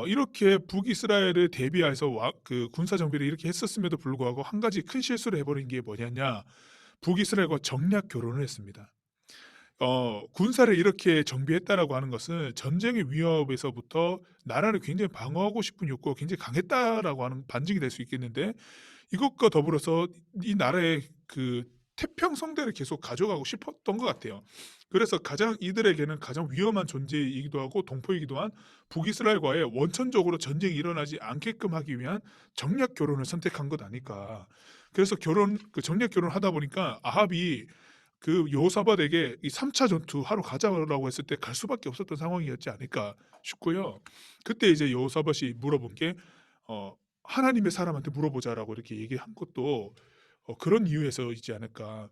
이렇게 북이스라엘을 대비해서 그 군사 정비를 이렇게 했었음에도 불구하고 한 가지 큰 실수를 해버린 게 뭐냐냐? 북이스라엘과 정략 결혼을 했습니다. 군사를 이렇게 정비했다라고 하는 것은 전쟁의 위협에서부터 나라를 굉장히 방어하고 싶은 욕구가 굉장히 강했다라고 하는 반증이 될 수 있겠는데 이것과 더불어서 이 나라의 그 태평성대를 계속 가져가고 싶었던 것 같아요. 그래서 이들에게는 가장 위험한 존재이기도 하고 동포이기도 한 북이스라엘과의 원천적으로 전쟁이 일어나지 않게끔 하기 위한 정략 결혼을 선택한 것 아닐까. 그래서 정략 결혼을 하다 보니까 아합이 그 여호사밧에게 이 3차 전투 하러 가자라고 했을 때 갈 수밖에 없었던 상황이었지 않을까 싶고요. 그때 이제 여호사밧이 물어본 게 하나님의 사람한테 물어보자라고 이렇게 얘기한 것도 그런 이유에서이지 않을까.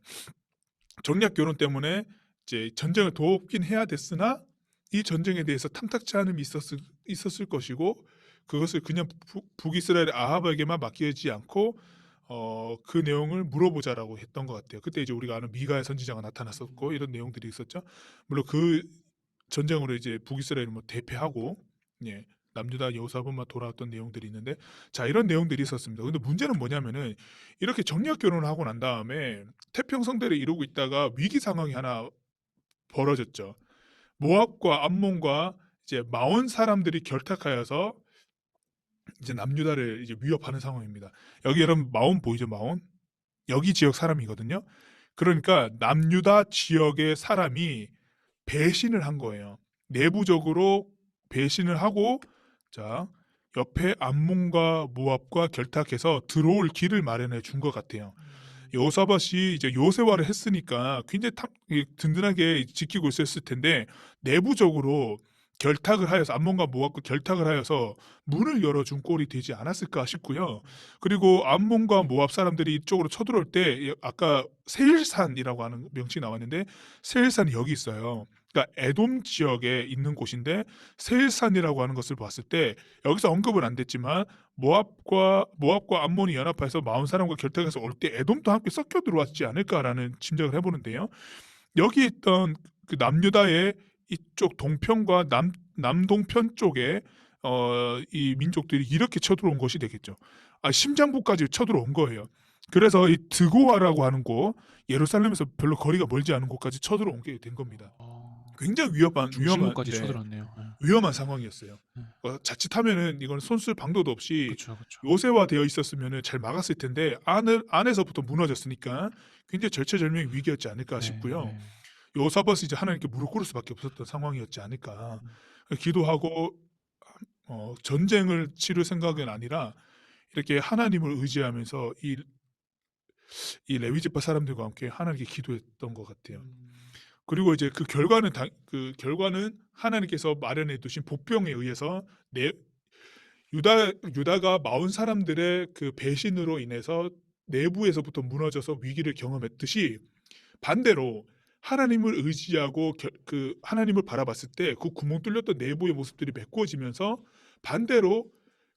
정략 결혼 때문에 이제 전쟁을 돕긴 해야 됐으나 이 전쟁에 대해서 탐탁치 않음이 있었을 것이고 그것을 그냥 북이스라엘 아합에게만 맡기지 않고 그 내용을 물어보자라고 했던 것 같아요. 그때 이제 우리가 아는 미가의 선지자가 나타났었고 이런 내용들이 있었죠. 물론 그 전쟁으로 이제 북이스라엘을 뭐 대패하고 예, 남유다 여호사밧만 돌아왔던 내용들이 있는데 자 이런 내용들이 있었습니다. 근데 문제는 뭐냐면은 이렇게 정략 결혼을 하고 난 다음에 태평성대를 이루고 있다가 위기 상황이 하나 벌어졌죠. 모압과 암몬과 이제 마온 사람들이 결탁하여서 이제 남유다를 이제 위협하는 상황입니다. 여기 여러분 마온 보이죠? 마온 여기 지역 사람이거든요. 그러니까 남유다 지역의 사람이 배신을 한 거예요. 내부적으로 배신을 하고 자 옆에 암몬과 모압과 결탁해서 들어올 길을 마련해 준 것 같아요. 여호사밧이 이제 요새화를 했으니까 굉장히 든든하게 지키고 있었을 텐데 내부적으로 결탁을 하여서 암몬과 모압과 결탁을 하여서 문을 열어준 꼴이 되지 않았을까 싶고요. 그리고 암몬과 모압 사람들이 이쪽으로 쳐들어올 때 아까 세일산이라고 하는 명칭이 나왔는데 세일산이 여기 있어요. 그러니까 에돔 지역에 있는 곳인데 세일산이라고 하는 것을 봤을 때 여기서 언급은 안 됐지만 모압과 암몬이 연합해서 마온 사람과 결탁해서 올 때 에돔도 함께 섞여 들어왔지 않을까라는 짐작을 해보는데요. 여기 있던 그 남유다의 이쪽 동편과 남동편 쪽에 이 민족들이 이렇게 쳐들어온 것이 되겠죠. 심장부까지 쳐들어온 거예요. 그래서 이 드고아라고 하는 곳 예루살렘에서 별로 거리가 멀지 않은 곳까지 쳐들어온 게 된 겁니다. 굉장히 위험한 중심부까지 네, 쳐들었네요. 위험한 상황이었어요. 네. 자칫하면은 이건 손쓸 방도도 없이 그렇죠, 그렇죠. 요새화되어 있었으면은 잘 막았을 텐데 안에서부터 무너졌으니까 굉장히 절체절명의 위기였지 않을까 싶고요. 요사밧이 이제 하나님께 무릎 꿇을 수밖에 없었던 상황이었지 않을까. 기도하고 전쟁을 치를 생각은 아니라 이렇게 하나님을 의지하면서 이 레위지파 사람들과 함께 하나님께 기도했던 것 같아요. 그리고 이제 그 결과는 하나님께서 마련해 두신 복병에 의해서 유다가 마온 사람들의 그 배신으로 인해서 내부에서부터 무너져서 위기를 경험했듯이 반대로 하나님을 의지하고 그 하나님을 바라봤을 때 그 구멍 뚫렸던 내부의 모습들이 메꾸어지면서 반대로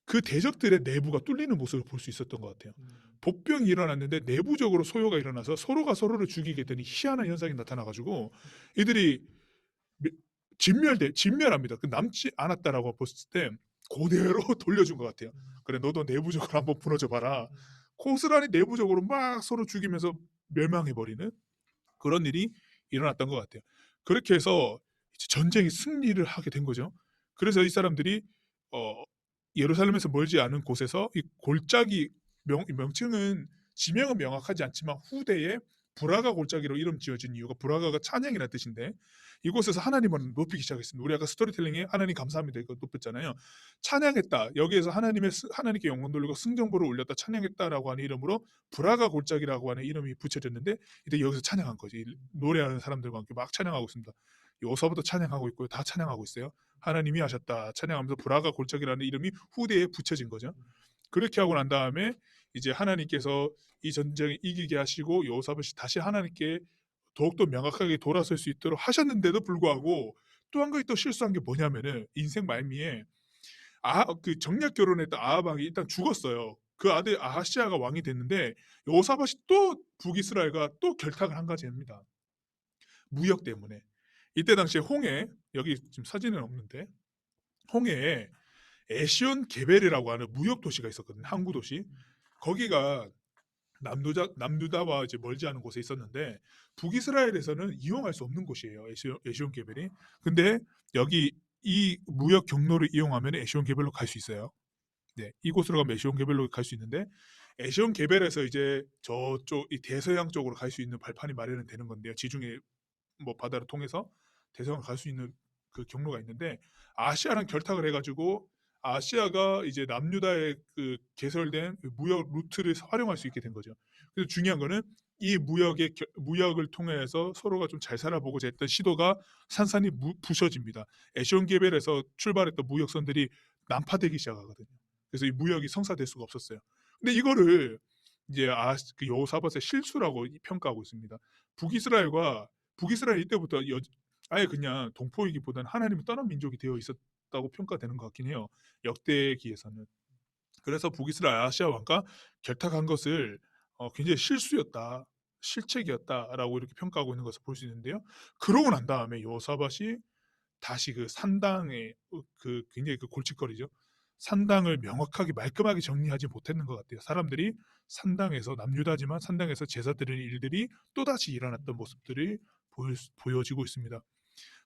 그 대적들의 내부가 뚫리는 모습을 볼 수 있었던 것 같아요. 복병이 일어났는데 내부적으로 소요가 일어나서 서로가 서로를 죽이게 되는 희한한 현상이 나타나가지고 이들이 진멸합니다. 그 남지 않았다라고 봤을 때 그대로 돌려준 것 같아요. 그래 너도 내부적으로 한번 무너져 봐라. 고스란히 내부적으로 막 서로 죽이면서 멸망해버리는 그런 일이 일어났던 것 같아요. 그렇게 해서 이제 전쟁이 승리를 하게 된 거죠. 그래서 이 사람들이 예루살렘에서 멀지 않은 곳에서 이 골짜기 명칭은 지명은 명확하지 않지만 후대에 브라가 골짜기로 이름 지어진 이유가 브라가가 찬양이라는 뜻인데 이곳에서 하나님을 높이기 시작했습니다. 우리 아까 스토리텔링에 하나님 감사합니다 이거 높였잖아요. 찬양했다. 여기에서 하나님께 영광 돌리고 승전보를 올렸다 찬양했다라고 하는 이름으로 브라가 골짜기라고 하는 이름이 붙여졌는데 이제 여기서 찬양한 거지. 노래하는 사람들과 함께 막 찬양하고 있습니다. 요서부터 찬양하고 있고요. 다 찬양하고 있어요. 하나님이 하셨다 찬양하면서 브라가 골짜기라는 이름이 후대에 붙여진 거죠. 그렇게 하고 난 다음에 이제 하나님께서 이 전쟁을 이기게 하시고 여호사밧이 다시 하나님께 더욱더 명확하게 돌아설 수 있도록 하셨는데도 불구하고 또 한 가지 또 실수한 게 뭐냐면은 인생 말미에 그 정략 결혼했던 아합 왕이 일단 죽었어요. 그 아들 아하시아가 왕이 됐는데 여호사밧이 또 북이스라엘과 또 결탁을 한 가지 합니다. 무역 때문에. 이때 당시에 홍해 여기 지금 사진은 없는데 홍해에 에시온 게벨이라고 하는 무역 도시가 있었거든요. 항구 도시. 거기가 남유다와 이제 멀지 않은 곳에 있었는데 북이스라엘에서는 이용할 수 없는 곳이에요. 에시온 게벨이. 근데 여기 이 무역 경로를 이용하면 에시온 게벨로 갈 수 있어요. 네, 이곳으로 가면 에시온 게벨로 갈 수 있는데 에시온 게벨에서 이제 저쪽 이 대서양 쪽으로 갈 수 있는 발판이 마련은 되는 건데요. 지중해 뭐 바다를 통해서 대서양 갈 수 있는 그 경로가 있는데 아시아랑 결탁을 해가지고 아시아가 이제 남유다에 그 개설된 그 무역 루트를 활용할 수 있게 된 거죠. 그래서 중요한 거는 이 무역을 통해서 서로가 좀 잘 살아보고자 했던 시도가 산산이 부서집니다. 에시온 게벨에서 출발했던 무역선들이 난파되기 시작하거든요. 그래서 이 무역이 성사될 수가 없었어요. 근데 이거를 이제 그 여호사밧의 실수라고 평가하고 있습니다. 북이스라엘 이때부터 아예 그냥 동포이기보다는 하나님을 떠난 민족이 되어 있었다고 평가되는 것 같긴 해요. 역대기에서는. 그래서 북이스라엘 아하시아 왕과 결탁한 것을 굉장히 실수였다, 실책이었다라고 이렇게 평가하고 있는 것을 볼 수 있는데요. 그러고 난 다음에 여호사밧이 다시 그 산당의 그 굉장히 그 골칫거리죠. 산당을 명확하게 말끔하게 정리하지 못했는 것 같아요. 사람들이 산당에서 남유다지만 산당에서 제사 드리는 일들이 또다시 일어났던 모습들이 보여지고 있습니다.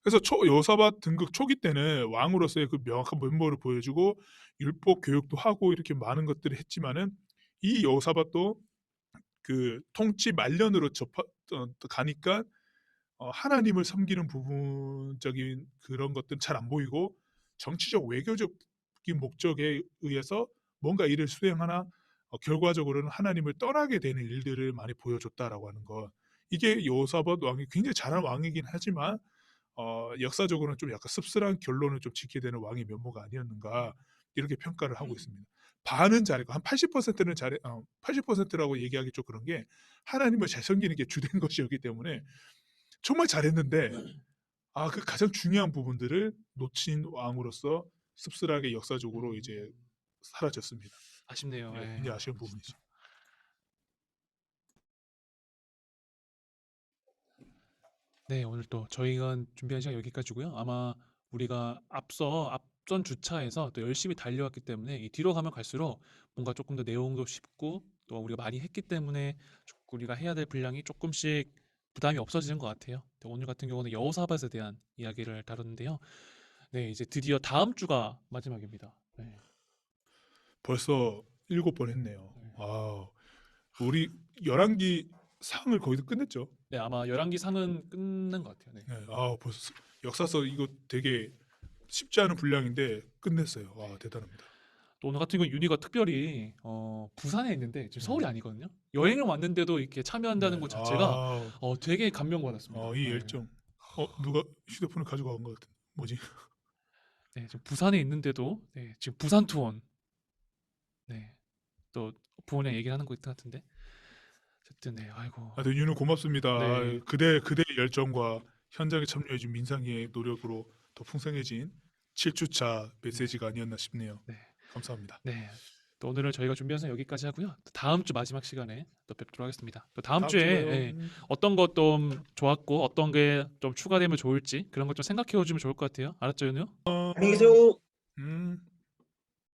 그래서 여호사밧 등극 초기 때는 왕으로서의 그 명확한 면모를 보여주고 율법 교육도 하고 이렇게 많은 것들을 했지만은 이 여호사밧도 그 통치 말년으로 가니까 하나님을 섬기는 부분적인 그런 것들은 잘 안 보이고 정치적 외교적인 목적에 의해서 뭔가 일을 수행하나 결과적으로는 하나님을 떠나게 되는 일들을 많이 보여줬다라고 하는 것. 이게 여호사밧 왕이 굉장히 잘한 왕이긴 하지만 역사적으로는 좀 약간 씁쓸한 결론을 좀 짓게 되는 왕의 면모가 아니었는가 이렇게 평가를 하고 있습니다. 반은 잘했고 한 80%는 80%라고 얘기하기 좀 그런 게 하나님을 잘 섬기는 게 주된 것이었기 때문에 정말 잘했는데 그 가장 중요한 부분들을 놓친 왕으로서 씁쓸하게 역사적으로 이제 사라졌습니다. 아쉽네요. 예, 예. 굉장히 아쉬운 부분이죠. 네, 오늘 또 저희가 준비한 시간 여기까지고요. 아마 우리가 앞선 주차에서 또 열심히 달려왔기 때문에 이 뒤로 가면 갈수록 뭔가 조금 더 내용도 쉽고 또 우리가 많이 했기 때문에 우리가 해야 될 분량이 조금씩 부담이 없어지는 것 같아요. 오늘 같은 경우는 여호사밧에 대한 이야기를 다뤘는데요. 네, 이제 드디어 다음 주가 마지막입니다. 네. 벌써 7번 했네요. 네. 우리 11기 상을 거기서 끝냈죠. 네, 아마 11기 상은 끝낸 것 같아요. 네. 네, 벌써 역사서 이거 되게 쉽지 않은 분량인데 끝냈어요. 대단합니다. 또 오늘 같은 경우 윤희가 특별히 부산에 있는데 지금 서울이 아니거든요. 여행을 왔는데도 이렇게 참여한다는 것 자체가 되게 감명받았습니다. 이 네. 열정. 누가 휴대폰을 가져간 것 같은. 뭐지? 네, 지금 부산에 있는데도 네, 지금 부산 투혼. 네, 또 부모님 얘기를 하는 것 같은데. 어쨌든 네, 아이고. 윤우 고맙습니다. 네. 그대의 열정과 현장에 참여해준 민상이의 노력으로 더 풍성해진 7주차 메시지가 아니었나 싶네요. 네. 감사합니다. 네. 또 오늘은 저희가 준비한 시간 여기까지 하고요. 또 다음 주 마지막 시간에 또 뵙도록 하겠습니다. 또 다음 주에 예, 어떤 것 좀 좋았고 어떤 게 좀 추가되면 좋을지 그런 것 좀 생각해 오시면 좋을 것 같아요. 알았죠, 윤우? 안녕히 계세요.